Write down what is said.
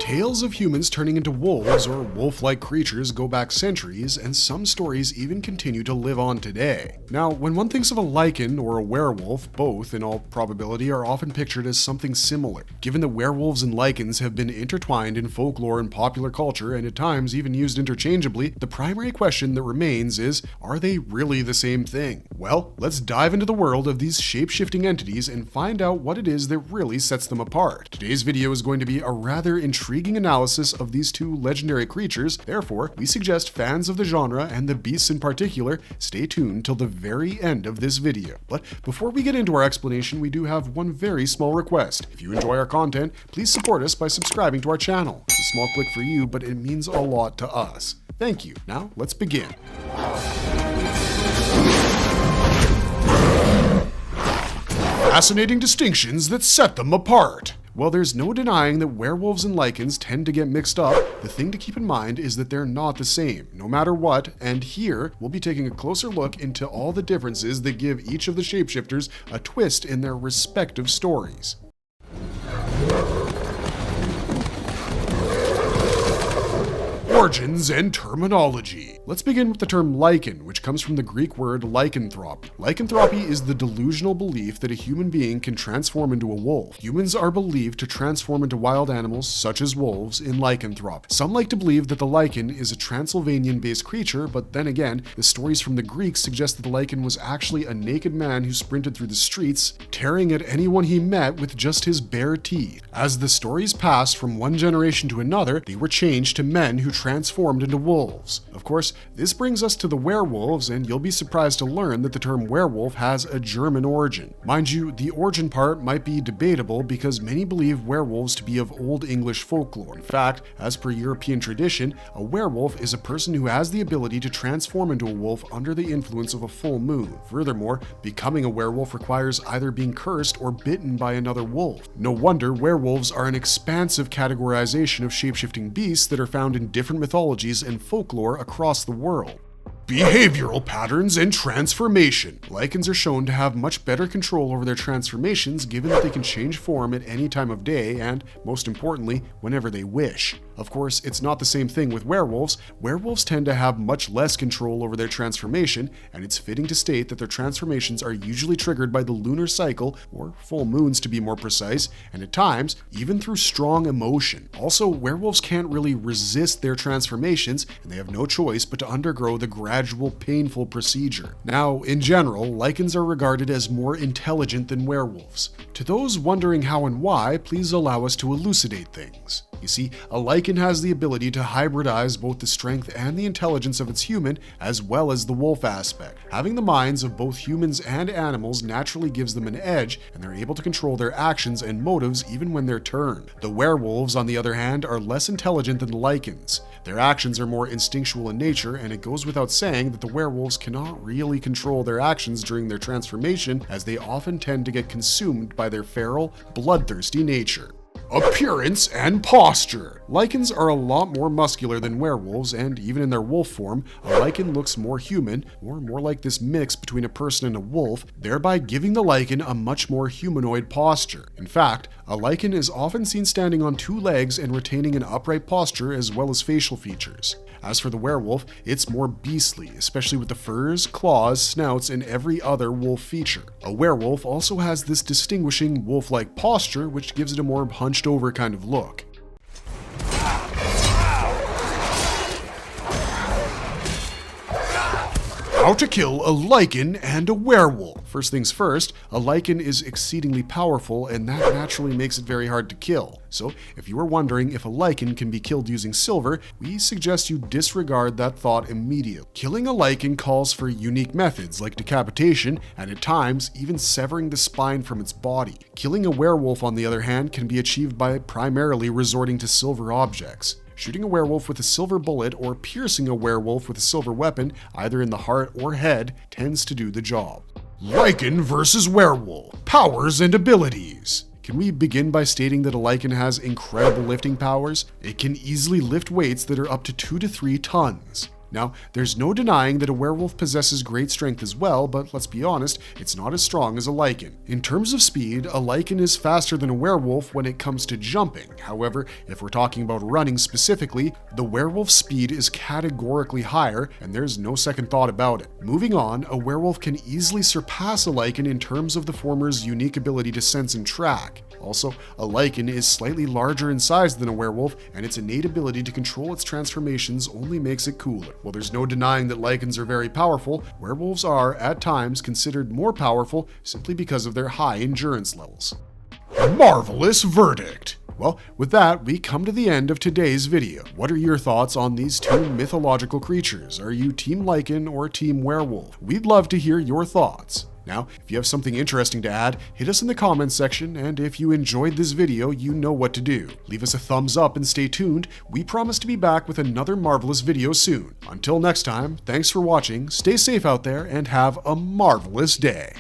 Tales of humans turning into wolves or wolf-like creatures go back centuries, and some stories even continue to live on today. Now, when one thinks of a lycan or a werewolf, both, in all probability, are often pictured as something similar. Given that werewolves and lycans have been intertwined in folklore and popular culture, and at times even used interchangeably, the primary question that remains is, are they really the same thing? Well, let's dive into the world of these shape-shifting entities and find out what it is that really sets them apart. Today's video is going to be a rather intriguing analysis of these two legendary creatures. Therefore, we suggest fans of the genre and the beasts in particular stay tuned till the very end of this video. But before we get into our explanation, we do have one very small request. If you enjoy our content, please support us by subscribing to our channel. It's a small click for you, but it means a lot to us. Thank you. Now, let's begin. Fascinating distinctions that set them apart. While there's no denying that werewolves and lycans tend to get mixed up, the thing to keep in mind is that they're not the same, no matter what, and here we'll be taking a closer look into all the differences that give each of the shapeshifters a twist in their respective stories. Origins and terminology. Let's begin with the term lycan, which comes from the Greek word lycanthropy. Lycanthropy is the delusional belief that a human being can transform into a wolf. Humans are believed to transform into wild animals, such as wolves, in lycanthropy. Some like to believe that the lycan is a Transylvanian-based creature, but then again, the stories from the Greeks suggest that the lycan was actually a naked man who sprinted through the streets, tearing at anyone he met with just his bare teeth. As the stories passed from one generation to another, they were changed to men who transformed into wolves. Of course, this brings us to the werewolves, and you'll be surprised to learn that the term werewolf has a German origin. Mind you, the origin part might be debatable because many believe werewolves to be of Old English folklore. In fact, as per European tradition, a werewolf is a person who has the ability to transform into a wolf under the influence of a full moon. Furthermore, becoming a werewolf requires either being cursed or bitten by another wolf. No wonder werewolves are an expansive categorization of shapeshifting beasts that are found in different mythologies and folklore across the world. Behavioral patterns and transformation. Lycans are shown to have much better control over their transformations given that they can change form at any time of day and, most importantly, whenever they wish. Of course, it's not the same thing with werewolves. Werewolves tend to have much less control over their transformation, and it's fitting to state that their transformations are usually triggered by the lunar cycle, or full moons to be more precise, and at times, even through strong emotion. Also, werewolves can't really resist their transformations, and they have no choice but to undergo the gradual, painful procedure. Now, in general, lycans are regarded as more intelligent than werewolves. To those wondering how and why, please allow us to elucidate things. You see, a lycan has the ability to hybridize both the strength and the intelligence of its human, as well as the wolf aspect. Having the minds of both humans and animals naturally gives them an edge, and they're able to control their actions and motives even when they're turned. The werewolves, on the other hand, are less intelligent than the lycans. Their actions are more instinctual in nature, and it goes without saying that the werewolves cannot really control their actions during their transformation, as they often tend to get consumed by their feral, bloodthirsty nature. Appearance and posture. Lycans are a lot more muscular than werewolves, and even in their wolf form, a lycan looks more human, or more like this mix between a person and a wolf, thereby giving the lycan a much more humanoid posture. In fact, a lycan is often seen standing on two legs and retaining an upright posture as well as facial features. As for the werewolf, it's more beastly, especially with the furs, claws, snouts, and every other wolf feature. A werewolf also has this distinguishing wolf-like posture, which gives it a more hunched over kind of look. How to kill a lycan and a werewolf. First things first, a lycan is exceedingly powerful, and that naturally makes it very hard to kill. So, if you are wondering if a lycan can be killed using silver, we suggest you disregard that thought immediately. Killing a lycan calls for unique methods like decapitation, and at times, even severing the spine from its body. Killing a werewolf, on the other hand, can be achieved by primarily resorting to silver objects. Shooting a werewolf with a silver bullet or piercing a werewolf with a silver weapon, either in the heart or head, tends to do the job. Lycan versus werewolf. Powers and abilities. Can we begin by stating that a lycan has incredible lifting powers? It can easily lift weights that are up to 2 to 3 tons. Now, there's no denying that a werewolf possesses great strength as well, but let's be honest, it's not as strong as a lycan. In terms of speed, a lycan is faster than a werewolf when it comes to jumping. However, if we're talking about running specifically, the werewolf's speed is categorically higher, and there's no second thought about it. Moving on, a werewolf can easily surpass a lycan in terms of the former's unique ability to sense and track. Also, a lycan is slightly larger in size than a werewolf, and its innate ability to control its transformations only makes it cooler. While there's no denying that lycans are very powerful, werewolves are, at times, considered more powerful simply because of their high endurance levels. Marvelous verdict! Well, with that, we come to the end of today's video. What are your thoughts on these two mythological creatures? Are you Team Lycan or Team Werewolf? We'd love to hear your thoughts. Now, if you have something interesting to add, hit us in the comments section, and if you enjoyed this video, you know what to do. Leave us a thumbs up and stay tuned. We promise to be back with another marvelous video soon. Until next time, thanks for watching, stay safe out there, and have a marvelous day.